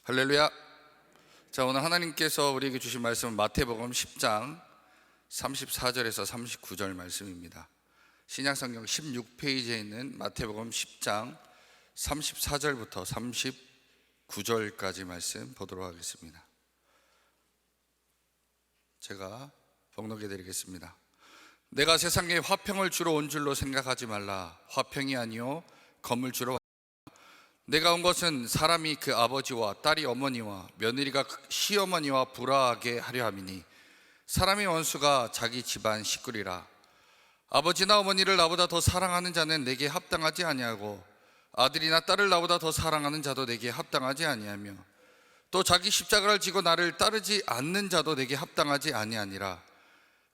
할렐루야. 자, 오늘 하나님께서 우리에게 주신 말씀은 마태복음 10장 34절에서 39절 말씀입니다. 신약성경 16페이지에 있는 마태복음 10장 34절부터 39절까지 말씀 보도록 하겠습니다. 제가 봉독해 드리겠습니다. 내가 세상에 화평을 주러 온 줄로 생각하지 말라. 화평이 아니요 검을 주러 왔다. 내가 온 것은 사람이 그 아버지와 딸이 어머니와 며느리가 시어머니와 불화하게 하려 함이니 사람의 원수가 자기 집안 식구리라. 아버지나 어머니를 나보다 더 사랑하는 자는 내게 합당하지 아니하고 아들이나 딸을 나보다 더 사랑하는 자도 내게 합당하지 아니하며 또 자기 십자가를 지고 나를 따르지 않는 자도 내게 합당하지 아니하니라.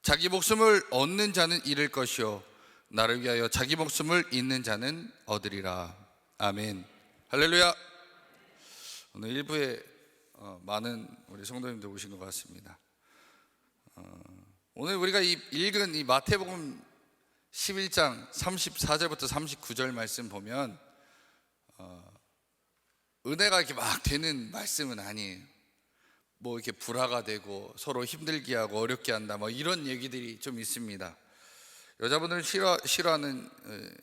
자기 목숨을 얻는 자는 잃을 것이요 나를 위하여 자기 목숨을 잃는 자는 얻으리라. 아멘. 할렐루야. 오늘 일부에 많은 우리 성도님들 오신 것 같습니다. 오늘 우리가 읽은 이 마태복음 11장 34절부터 39절 말씀 보면 은혜가 이렇게 막 되는 말씀은 아니에요. 뭐 이렇게 불화가 되고 서로 힘들게 하고 어렵게 한다 뭐 이런 얘기들이 좀 있습니다. 여자분들은 싫어하는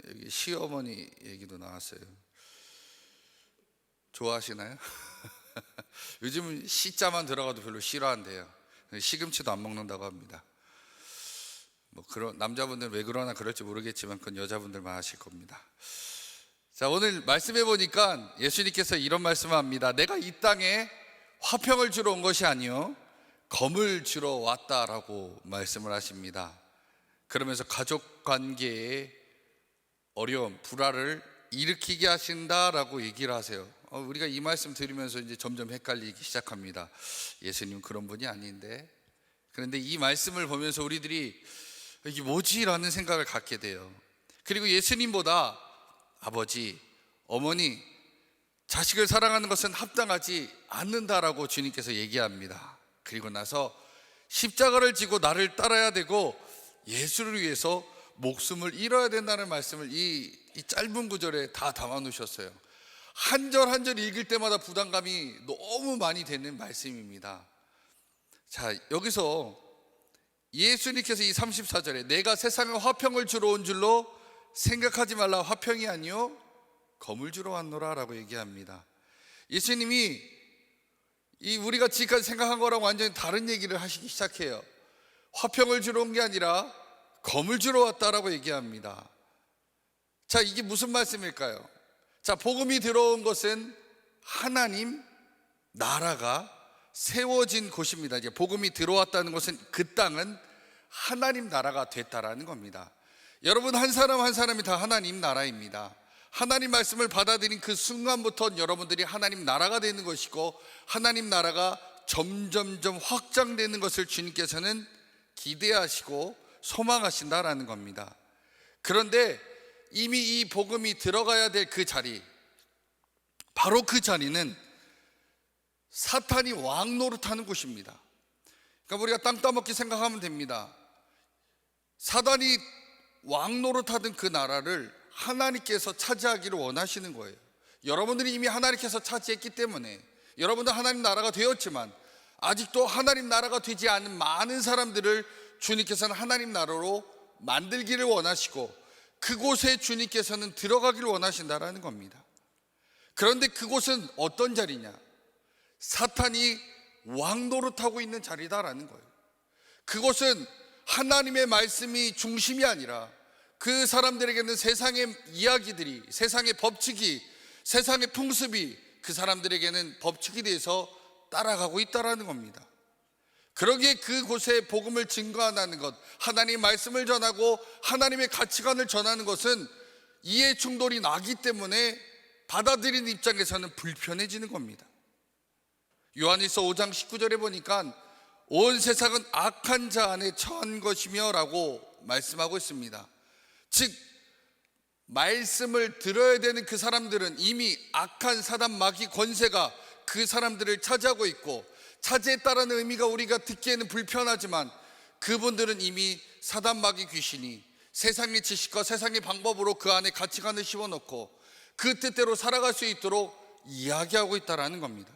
여기 시어머니 얘기도 나왔어요. 좋아하시나요? 요즘은 시자만 들어가도 별로 싫어한대요. 시금치도 안 먹는다고 합니다. 뭐 그런 남자분들은 왜 그러나 그럴지 모르겠지만 그건 여자분들만 아실 겁니다. 자, 오늘 말씀해 보니까 예수님께서 이런 말씀을 합니다. 내가 이 땅에 화평을 주러 온 것이 아니요 검을 주러 왔다라고 말씀을 하십니다. 그러면서 가족 관계에 어려움, 불화를 일으키게 하신다라고 얘기를 하세요. 우리가 이 말씀 들으면서 이제 점점 헷갈리기 시작합니다. 예수님 그런 분이 아닌데. 그런데 이 말씀을 보면서 우리들이 이게 뭐지? 라는 생각을 갖게 돼요. 그리고 예수님보다 아버지, 어머니, 자식을 사랑하는 것은 합당하지 않는다라고 주님께서 얘기합니다. 그리고 나서 십자가를 지고 나를 따라야 되고 예수를 위해서 목숨을 잃어야 된다는 말씀을 이 짧은 구절에 다 담아 놓으셨어요. 한 절 한 절 읽을 때마다 부담감이 너무 많이 되는 말씀입니다. 자, 여기서 예수님께서 이 34절에 내가 세상에 화평을 주러 온 줄로 생각하지 말라. 화평이 아니요 검을 주러 왔노라 라고 얘기합니다. 예수님이 우리가 지금까지 생각한 거랑 완전히 다른 얘기를 하시기 시작해요. 화평을 주러 온 게 아니라 검을 주러 왔다라고 얘기합니다. 자, 이게 무슨 말씀일까요? 자, 복음이 들어온 것은 하나님 나라가 세워진 곳입니다. 이제 복음이 들어왔다는 것은 그 땅은 하나님 나라가 됐다라는 겁니다. 여러분 한 사람 한 사람이 다 하나님 나라입니다. 하나님 말씀을 받아들인 그 순간부터 여러분들이 하나님 나라가 되는 것이고 하나님 나라가 점점점 확장되는 것을 주님께서는 기대하시고 소망하신다라는 겁니다. 그런데 이미 이 복음이 들어가야 될 그 자리, 바로 그 자리는 사탄이 왕 노릇하는 곳입니다. 그러니까 우리가 땅 따먹기 생각하면 됩니다. 사단이 왕 노릇하던 그 나라를 하나님께서 차지하기를 원하시는 거예요. 여러분들이 이미 하나님께서 차지했기 때문에 여러분들 하나님 나라가 되었지만 아직도 하나님 나라가 되지 않은 많은 사람들을 주님께서는 하나님 나라로 만들기를 원하시고 그곳에 주님께서는 들어가기를 원하신다라는 겁니다. 그런데 그곳은 어떤 자리냐? 사탄이 왕노릇하고 있는 자리다라는 거예요. 그곳은 하나님의 말씀이 중심이 아니라 그 사람들에게는 세상의 이야기들이, 세상의 법칙이, 세상의 풍습이 그 사람들에게는 법칙이 돼서 따라가고 있다라는 겁니다. 그러기에 그곳에 복음을 증거하는 것, 하나님의 말씀을 전하고 하나님의 가치관을 전하는 것은 이해 충돌이 나기 때문에 받아들이는 입장에서는 불편해지는 겁니다. 요한일서 5장 19절에 보니까 온 세상은 악한 자 안에 처한 것이며 라고 말씀하고 있습니다. 즉 말씀을 들어야 되는 그 사람들은 이미 악한 사단 마귀 권세가 그 사람들을 차지하고 있고, 차지했다라는 의미가 우리가 듣기에는 불편하지만 그분들은 이미 사단 마귀 귀신이 세상의 지식과 세상의 방법으로 그 안에 가치관을 씌워놓고 그 뜻대로 살아갈 수 있도록 이야기하고 있다라는 겁니다.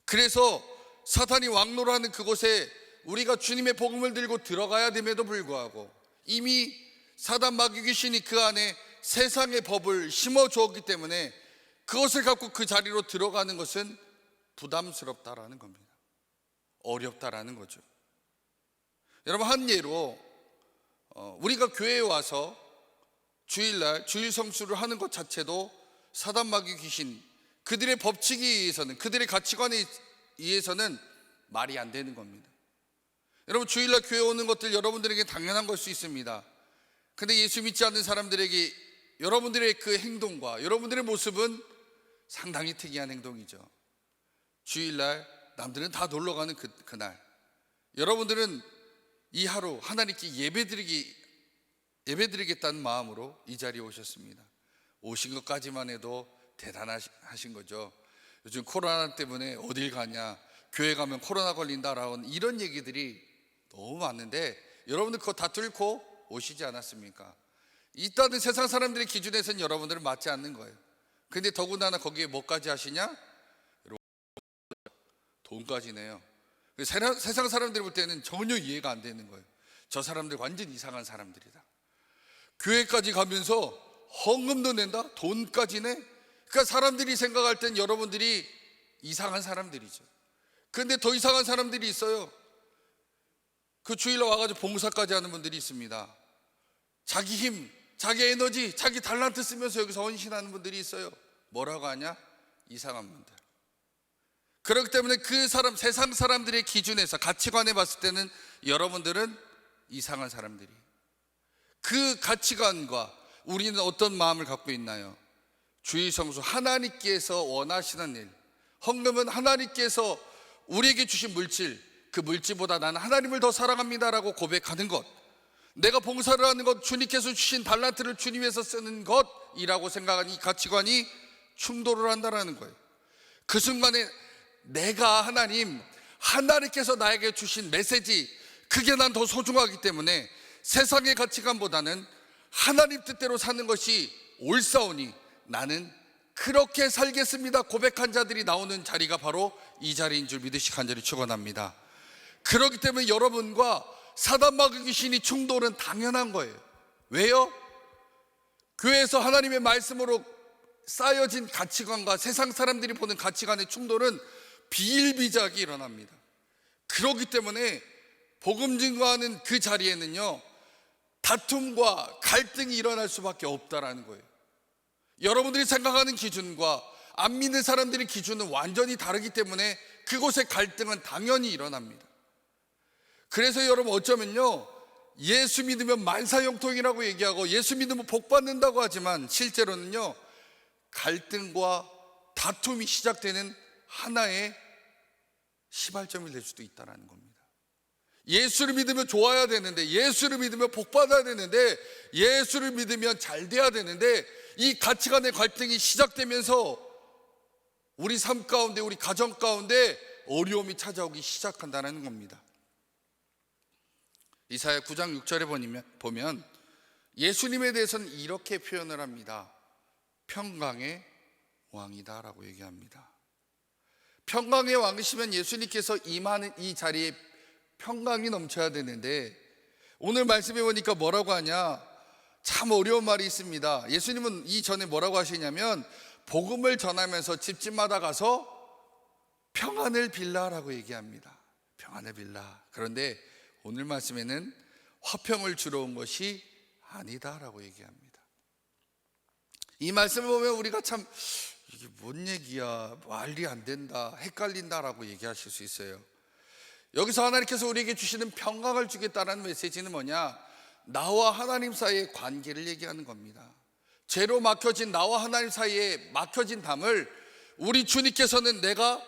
그래서 사탄이 왕노라는 그곳에 우리가 주님의 복음을 들고 들어가야 됨에도 불구하고 이미 사단 마귀 귀신이 그 안에 세상의 법을 심어주었기 때문에 그것을 갖고 그 자리로 들어가는 것은 부담스럽다라는 겁니다. 어렵다라는 거죠. 여러분, 한 예로 우리가 교회에 와서 주일날 주일 성수를 하는 것 자체도 사단 마귀 귀신, 그들의 법칙에 의해서는, 그들의 가치관에 의해서는 말이 안 되는 겁니다. 여러분, 주일날 교회 오는 것들 여러분들에게 당연한 걸 수 있습니다. 근데 예수 믿지 않는 사람들에게 여러분들의 그 행동과 여러분들의 모습은 상당히 특이한 행동이죠. 주일날 남들은 다 놀러가는 그날 여러분들은 이 하루 하나님께 예배드리겠다는 마음으로 이 자리에 오셨습니다. 오신 것까지만 해도 대단하신 거죠. 요즘 코로나 때문에 어딜 가냐, 교회 가면 코로나 걸린다라는 이런 얘기들이 너무 많은데 여러분들 그거 다 뚫고 오시지 않았습니까? 일단은 세상 사람들의 기준에서는 여러분들은 맞지 않는 거예요. 근데 더군다나 거기에 뭐까지 하시냐? 돈까지 내요. 세상 사람들이 볼 때는 전혀 이해가 안 되는 거예요. 저 사람들 완전 이상한 사람들이다. 교회까지 가면서 헌금도 낸다? 돈까지 내? 그러니까 사람들이 생각할 땐 여러분들이 이상한 사람들이죠. 그런데 더 이상한 사람들이 있어요. 그 주일날 와가지고 봉사까지 하는 분들이 있습니다. 자기 힘, 자기 에너지, 자기 달란트 쓰면서 여기서 헌신하는 분들이 있어요. 뭐라고 하냐? 이상한 분들. 그렇기 때문에 그 사람, 세상 사람들의 기준에서, 가치관에 봤을 때는 여러분들은 이상한 사람들이. 그 가치관과 우리는 어떤 마음을 갖고 있나요? 주일 성수, 하나님께서 원하시는 일, 헌금은 하나님께서 우리에게 주신 물질, 그 물질보다 나는 하나님을 더 사랑합니다라고 고백하는 것, 내가 봉사를 하는 것, 주님께서 주신 달란트를 주님 위해서 쓰는 것이라고 생각하는 이 가치관이 충돌을 한다는 거예요. 그 순간에 내가 하나님께서 나에게 주신 메시지, 그게 난 더 소중하기 때문에 세상의 가치관보다는 하나님 뜻대로 사는 것이 옳사오니 나는 그렇게 살겠습니다 고백한 자들이 나오는 자리가 바로 이 자리인 줄 믿으시 간절히 축원합니다. 그렇기 때문에 여러분과 사단 마귀 귀신이 충돌은 당연한 거예요. 왜요? 교회에서 하나님의 말씀으로 쌓여진 가치관과 세상 사람들이 보는 가치관의 충돌은 비일비재하게 일어납니다. 그렇기 때문에 복음 증거하는 그 자리에는요, 다툼과 갈등이 일어날 수밖에 없다라는 거예요. 여러분들이 생각하는 기준과 안 믿는 사람들의 기준은 완전히 다르기 때문에 그곳의 갈등은 당연히 일어납니다. 그래서 여러분, 어쩌면요, 예수 믿으면 만사형통이라고 얘기하고 예수 믿으면 복 받는다고 하지만 실제로는요, 갈등과 다툼이 시작되는 하나의 시발점이 될 수도 있다는 겁니다. 예수를 믿으면 좋아야 되는데, 예수를 믿으면 복 받아야 되는데, 예수를 믿으면 잘 돼야 되는데, 이 가치관의 갈등이 시작되면서 우리 삶 가운데, 우리 가정 가운데 어려움이 찾아오기 시작한다는 겁니다. 이사야 9장 6절에 보면 예수님에 대해서는 이렇게 표현을 합니다. 평강의 왕이다 라고 얘기합니다. 평강의 왕이시면 예수님께서 임하는 이 자리에 평강이 넘쳐야 되는데, 오늘 말씀해 보니까 뭐라고 하냐, 참 어려운 말이 있습니다. 예수님은 이전에 뭐라고 하시냐면 복음을 전하면서 집집마다 가서 평안을 빌라라고 얘기합니다. 평안을 빌라. 그런데 오늘 말씀에는 화평을 주러 온 것이 아니다라고 얘기합니다. 이 말씀을 보면 우리가 참 이게 뭔 얘기야, 말이 안 된다, 헷갈린다라고 얘기하실 수 있어요. 여기서 하나님께서 우리에게 주시는 평강을 주겠다는 메시지는 뭐냐? 나와 하나님 사이의 관계를 얘기하는 겁니다. 죄로 막혀진 나와 하나님 사이에 막혀진 담을 우리 주님께서는 내가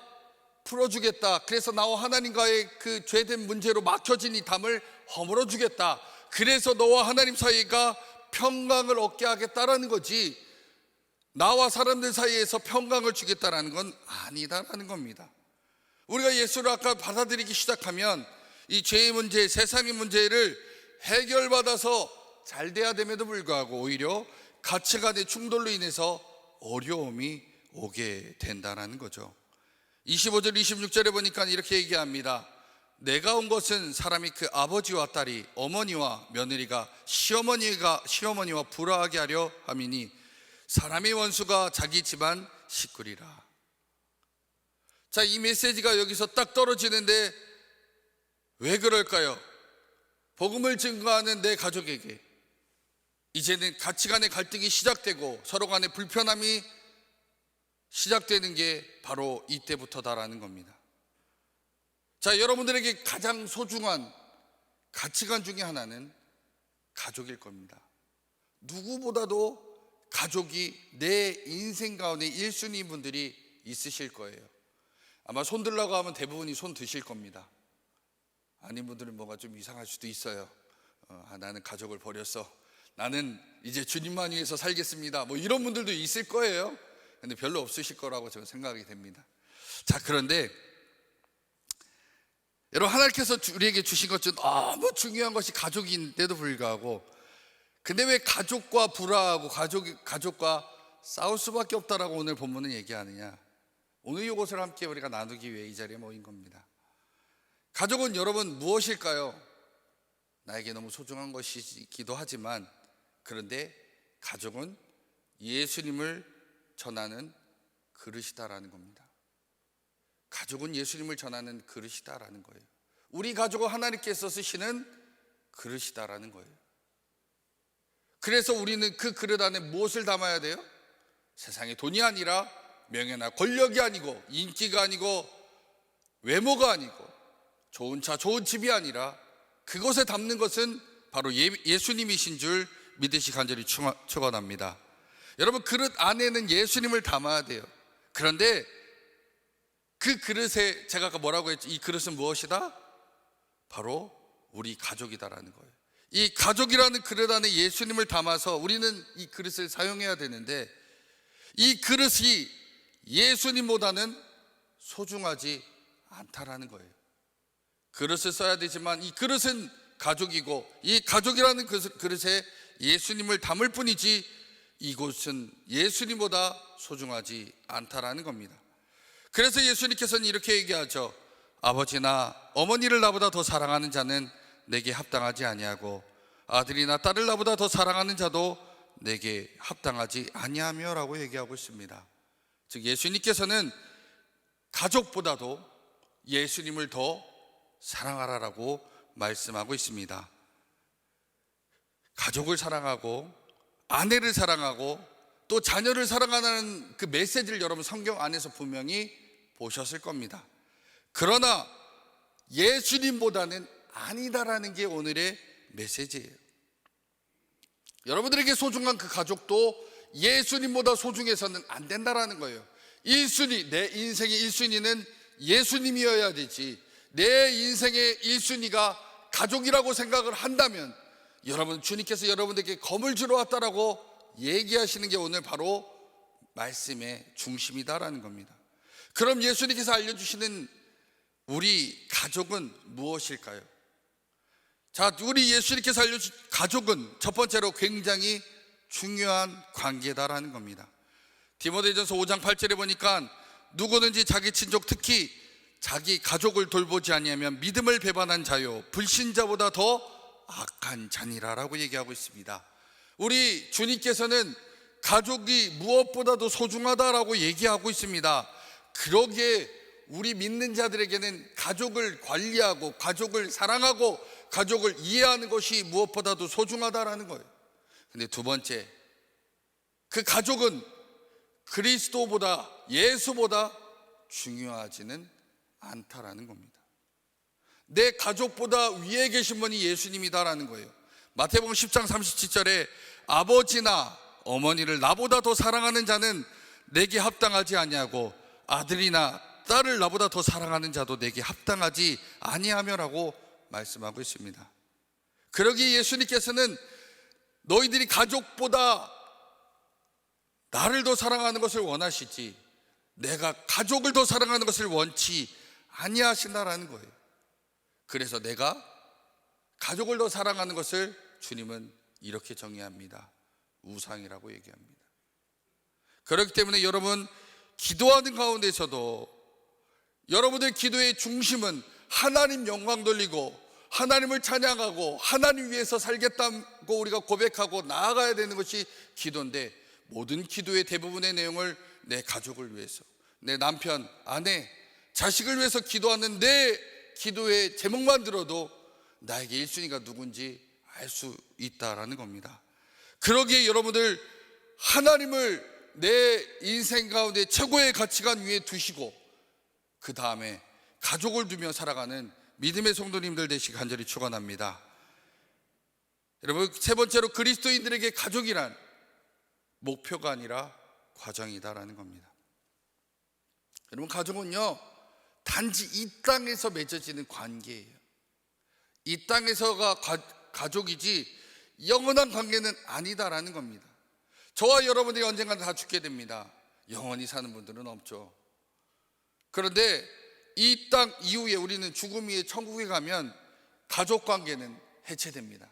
풀어주겠다. 그래서 나와 하나님과의 그 죄된 문제로 막혀진 이 담을 허물어 주겠다. 그래서 너와 하나님 사이가 평강을 얻게 하겠다라는 거지, 나와 사람들 사이에서 평강을 주겠다라는 건 아니다라는 겁니다. 우리가 예수를 아까 받아들이기 시작하면 이 죄의 문제, 세상의 문제를 해결받아서 잘 돼야 됨에도 불구하고 오히려 가치관의 충돌로 인해서 어려움이 오게 된다는 거죠. 25절 26절에 보니까 이렇게 얘기합니다. 내가 온 것은 사람이 그 아버지와 딸이 어머니와 며느리가 시어머니와 불화하게 하려 함이니 사람의 원수가 자기 집안 식구리라. 자, 이 메시지가 여기서 딱 떨어지는데 왜 그럴까요? 복음을 증거하는 내 가족에게 이제는 가치관의 갈등이 시작되고 서로 간의 불편함이 시작되는 게 바로 이때부터다라는 겁니다. 자, 여러분들에게 가장 소중한 가치관 중에 하나는 가족일 겁니다. 누구보다도 가족이 내 인생 가운데 1순위 분들이 있으실 거예요. 아마 손 들라고 하면 대부분이 손 드실 겁니다. 아닌 분들은 뭐가 좀 이상할 수도 있어요. 나는 가족을 버렸어. 나는 이제 주님만 위해서 살겠습니다. 뭐 이런 분들도 있을 거예요. 근데 별로 없으실 거라고 저는 생각이 됩니다. 자, 그런데 여러분, 하나님께서 우리에게 주신 것 중 너무 중요한 것이 가족인데도 불구하고 근데 왜 가족과 불화하고 가족과 싸울 수밖에 없다라고 오늘 본문은 얘기하느냐? 오늘 이것을 함께 우리가 나누기 위해 이 자리에 모인 겁니다. 가족은 여러분 무엇일까요? 나에게 너무 소중한 것이기도 하지만 그런데 가족은 예수님을 전하는 그릇이다라는 겁니다. 가족은 예수님을 전하는 그릇이다라는 거예요. 우리 가족은 하나님께서 쓰시는 그릇이다라는 거예요. 그래서 우리는 그 그릇 안에 무엇을 담아야 돼요? 세상의 돈이 아니라 명예나 권력이 아니고 인기가 아니고 외모가 아니고 좋은 차 좋은 집이 아니라 그것에 담는 것은 바로 예수님이신 줄 믿으시 간절히 축원합니다. 여러분, 그릇 안에는 예수님을 담아야 돼요. 그런데 그 그릇에 제가 아까 뭐라고 했죠? 이 그릇은 무엇이다? 바로 우리 가족이다라는 거예요. 이 가족이라는 그릇 안에 예수님을 담아서 우리는 이 그릇을 사용해야 되는데 이 그릇이 예수님보다는 소중하지 않다라는 거예요. 그릇을 써야 되지만 이 그릇은 가족이고 이 가족이라는 그릇에 예수님을 담을 뿐이지 이곳은 예수님보다 소중하지 않다라는 겁니다. 그래서 예수님께서는 이렇게 얘기하죠. 아버지나 어머니를 나보다 더 사랑하는 자는 내게 합당하지 아니하고 아들이나 딸을 나보다 더 사랑하는 자도 내게 합당하지 아니하며 라고 얘기하고 있습니다. 즉 예수님께서는 가족보다도 예수님을 더 사랑하라라고 말씀하고 있습니다. 가족을 사랑하고 아내를 사랑하고 또 자녀를 사랑하는 그 메시지를 여러분 성경 안에서 분명히 보셨을 겁니다. 그러나 예수님보다는 아니다라는 게 오늘의 메시지예요. 여러분들에게 소중한 그 가족도 예수님보다 소중해서는 안 된다라는 거예요. 1순위, 내 인생의 1순위는 예수님이어야 되지. 내 인생의 1순위가 가족이라고 생각을 한다면 여러분, 주님께서 여러분들에게 검을 주러 왔다라고 얘기하시는 게 오늘 바로 말씀의 중심이다라는 겁니다. 그럼 예수님께서 알려주시는 우리 가족은 무엇일까요? 자, 우리 예수님께서 알려주신 가족은 첫 번째로 굉장히 중요한 관계다라는 겁니다. 디모데전서 5장 8절에 보니까 누구든지 자기 친족 특히 자기 가족을 돌보지 아니하면 믿음을 배반한 자요 불신자보다 더 악한 자니라라고 얘기하고 있습니다. 우리 주님께서는 가족이 무엇보다도 소중하다라고 얘기하고 있습니다. 그러기에 우리 믿는 자들에게는 가족을 관리하고 가족을 사랑하고 가족을 이해하는 것이 무엇보다도 소중하다라는 거예요. 근데 두 번째, 그 가족은 그리스도보다 예수보다 중요하지는 않다라는 겁니다. 내 가족보다 위에 계신 분이 예수님이다라는 거예요. 마태복음 10장 37절에 아버지나 어머니를 나보다 더 사랑하는 자는 내게 합당하지 아니하고 아들이나 딸을 나보다 더 사랑하는 자도 내게 합당하지 아니하며라고 말씀하고 있습니다. 그러기에 예수님께서는 너희들이 가족보다 나를 더 사랑하는 것을 원하시지 내가 가족을 더 사랑하는 것을 원치 아니하신다라는 거예요. 그래서 내가 가족을 더 사랑하는 것을 주님은 이렇게 정의합니다. 우상이라고 얘기합니다. 그렇기 때문에 여러분, 기도하는 가운데서도 여러분의 기도의 중심은 하나님 영광 돌리고 하나님을 찬양하고 하나님 위해서 살겠다고 우리가 고백하고 나아가야 되는 것이 기도인데, 모든 기도의 대부분의 내용을 내 가족을 위해서, 내 남편, 아내, 자식을 위해서 기도하는 내 기도의 제목만 들어도 나에게 1순위가 누군지 알 수 있다라는 겁니다. 그러기에 여러분들, 하나님을 내 인생 가운데 최고의 가치관 위에 두시고 그 다음에 가족을 두며 살아가는 믿음의 성도님들 되시기 간절히 축원합니다. 여러분, 세 번째로 그리스도인들에게 가족이란 목표가 아니라 과정이다라는 겁니다. 여러분, 가족은요, 단지 이 땅에서 맺어지는 관계예요. 이 땅에서가 가족이지 영원한 관계는 아니다라는 겁니다. 저와 여러분들이 언젠가 다 죽게 됩니다. 영원히 사는 분들은 없죠. 그런데 이 땅 이후에 우리는 죽음 후에 천국에 가면 가족 관계는 해체됩니다.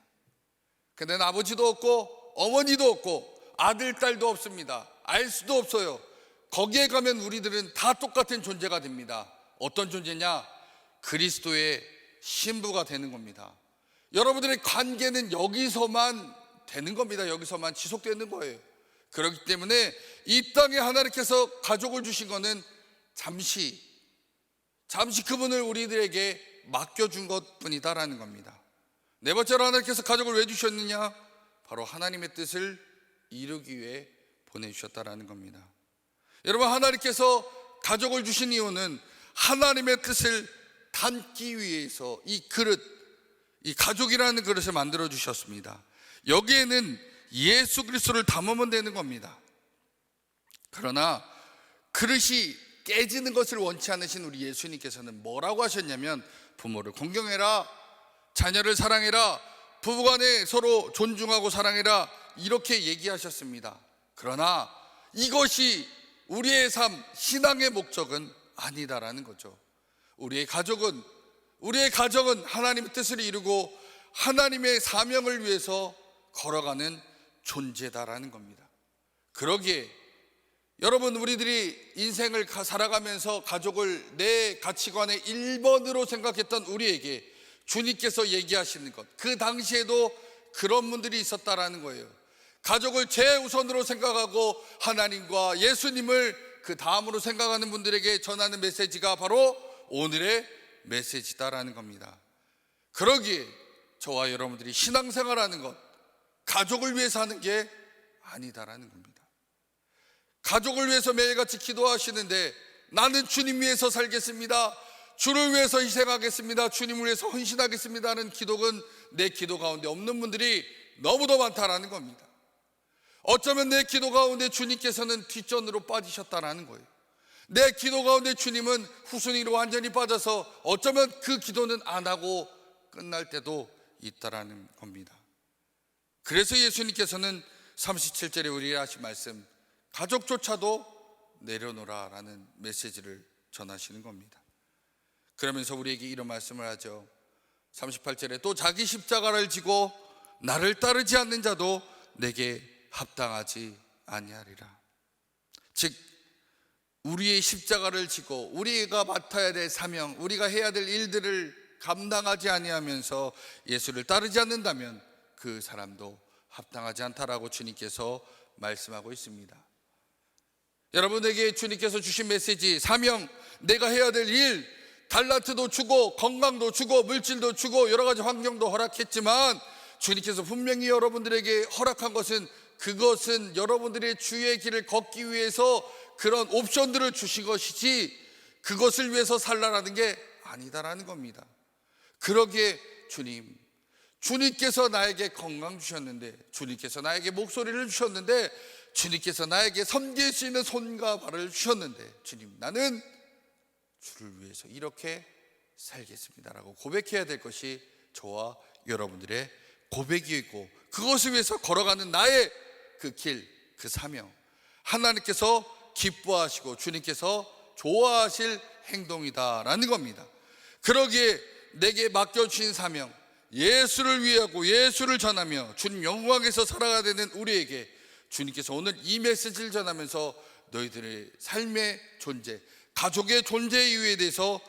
근데 아버지도 없고 어머니도 없고 아들, 딸도 없습니다. 알 수도 없어요. 거기에 가면 우리들은 다 똑같은 존재가 됩니다. 어떤 존재냐? 그리스도의 신부가 되는 겁니다. 여러분들의 관계는 여기서만 되는 겁니다. 여기서만 지속되는 거예요. 그렇기 때문에 이 땅에 하나님께서 가족을 주신 거는 잠시 그분을 우리들에게 맡겨준 것뿐이다라는 겁니다. 네 번째로 하나님께서 가족을 왜 주셨느냐? 바로 하나님의 뜻을 이루기 위해 보내주셨다라는 겁니다. 여러분, 하나님께서 가족을 주신 이유는 하나님의 뜻을 담기 위해서 이 그릇, 이 가족이라는 그릇을 만들어 주셨습니다. 여기에는 예수 그리스도를 담으면 되는 겁니다. 그러나 그릇이 깨지는 것을 원치 않으신 우리 예수님께서는 뭐라고 하셨냐면, 부모를 공경해라, 자녀를 사랑해라, 부부간에 서로 존중하고 사랑해라, 이렇게 얘기하셨습니다. 그러나 이것이 우리의 삶, 신앙의 목적은 아니다라는 거죠. 우리의 가정은 하나님의 뜻을 이루고 하나님의 사명을 위해서 걸어가는 존재다라는 겁니다. 그러기에 여러분, 우리들이 인생을 살아가면서 가족을 내 가치관의 1번으로 생각했던 우리에게 주님께서 얘기하시는 것, 그 당시에도 그런 분들이 있었다라는 거예요. 가족을 최우선으로 생각하고 하나님과 예수님을 그 다음으로 생각하는 분들에게 전하는 메시지가 바로 오늘의 메시지다라는 겁니다. 그러기에 저와 여러분들이 신앙생활하는 것, 가족을 위해서 하는 게 아니다라는 겁니다. 가족을 위해서 매일같이 기도하시는데, 나는 주님 위해서 살겠습니다, 주를 위해서 희생하겠습니다, 주님을 위해서 헌신하겠습니다 하는 기도는 내 기도 가운데 없는 분들이 너무도 많다라는 겁니다. 어쩌면 내 기도 가운데 주님께서는 뒷전으로 빠지셨다라는 거예요. 내 기도 가운데 주님은 후순위로 완전히 빠져서 어쩌면 그 기도는 안 하고 끝날 때도 있다라는 겁니다. 그래서 예수님께서는 37절에 우리에게 하신 말씀, 가족조차도 내려놓으라라는 메시지를 전하시는 겁니다. 그러면서 우리에게 이런 말씀을 하죠. 38절에 또 자기 십자가를 지고 나를 따르지 않는 자도 내게 합당하지 아니하리라. 즉, 우리의 십자가를 지고 우리가 맡아야 될 사명, 우리가 해야 될 일들을 감당하지 아니하면서 예수를 따르지 않는다면 그 사람도 합당하지 않다라고 주님께서 말씀하고 있습니다. 여러분에게 주님께서 주신 메시지, 사명, 내가 해야 될 일, 달란트도 주고 건강도 주고 물질도 주고 여러 가지 환경도 허락했지만 주님께서 분명히 여러분들에게 허락한 것은, 그것은 여러분들의 주의 길을 걷기 위해서 그런 옵션들을 주신 것이지 그것을 위해서 살라라는 게 아니다라는 겁니다. 그러기에 주님께서 나에게 건강 주셨는데, 주님께서 나에게 목소리를 주셨는데, 주님께서 나에게 섬길 수 있는 손과 발을 주셨는데, 주님, 나는 주를 위해서 이렇게 살겠습니다라고 고백해야 될 것이 저와 여러분들의 고백이고, 그것을 위해서 걸어가는 나의 그 길, 그 사명, 하나님께서 기뻐하시고 주님께서 좋아하실 행동이다라는 겁니다. 그러기에 내게 맡겨주신 사명, 예수를 위하고 예수를 전하며 주님 영광에서 살아가야 되는 우리에게 주님께서 오늘 이 메시지를 전하면서 너희들의 삶의 존재, 가족의 존재 이유에 대해서